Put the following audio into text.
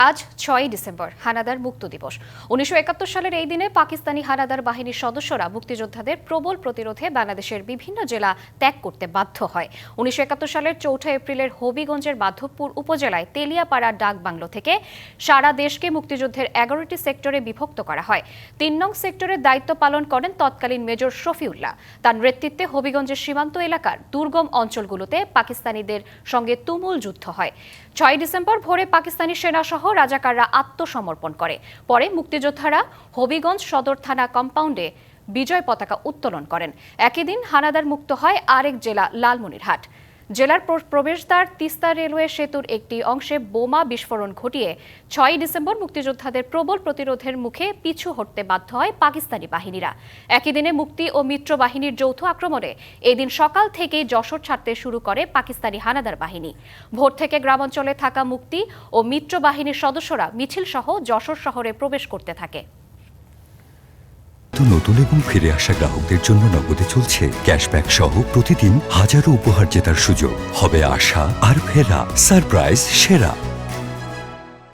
আজ ৬ই ডিসেম্বর হানাদার মুক্ত দিবস। ১৯৭১ সালের এই দিনে পাকিস্তানি হানাদার বাহিনীর সদস্যরা মুক্তিযোদ্ধাদের প্রবল প্রতিরোধে বাংলাদেশের বিভিন্ন জেলা ত্যাগ করতে বাধ্য হয়। ১৯৭১ সালের ৪ এপ্রিলের হবিগঞ্জের মাধবপুর উপজেলায় তেলিয়াপাড়া ডাক বাংলো থেকে সারা দেশকে মুক্তিযুদ্ধের ১১টি সেক্টরে বিভক্ত করা হয়। ৩ নং সেক্টরের দায়িত্ব পালন করেন তৎকালীন মেজর শফিউল্লাহ। তার নেতৃত্বে হবিগঞ্জের সীমান্ত এলাকার দুর্গম অঞ্চলগুলোতে পাকিস্তানিদের সঙ্গে তুমুল যুদ্ধ হয়। ৬ ডিসেম্বর ভোরে পাকিস্তানি সেনাসহ রাজাকাররা আত্মসমর্পণ করে। পরে মুক্তিযোদ্ধারা হবিগঞ্জ সদর থানা কম্পাউন্ডে বিজয় পতাকা উত্তোলন করেন। একই দিন হানাদার মুক্ত হয় আরেক জেলা লালমনিরহাট। জেলার প্রবেশদ্বার তিস্তা রেলওয়ে সেতুর একটি অংশে বোমা বিস্ফোরণ ঘটিয়ে ৬ ডিসেম্বর মুক্তিযোদ্ধাদের প্রবল প্রতিরোধের মুখে পিছু হটতে বাধ্য হয় পাকিস্তানি বাহিনীরা। একই দিনে মুক্তি ও মিত্র বাহিনীর যৌথ আক্রমণে এদিন সকাল থেকেই যশোর ছাড়তে শুরু করে পাকিস্তানি হানাদার বাহিনী। ভোর থেকে গ্রামাঞ্চলে থাকা মুক্তি ও মিত্র বাহিনীর সদস্যরা মিছিল সহ যশোর শহরে প্রবেশ করতে থাকে। নতুন এবং ফিরে আসা গ্রাহকদের জন্য নগদে চলছে ক্যাশব্যাক সহ প্রতিদিন হাজারো উপহার জেতার সুযোগ। হবে আশা আর ফেরা, সারপ্রাইজ সেরা।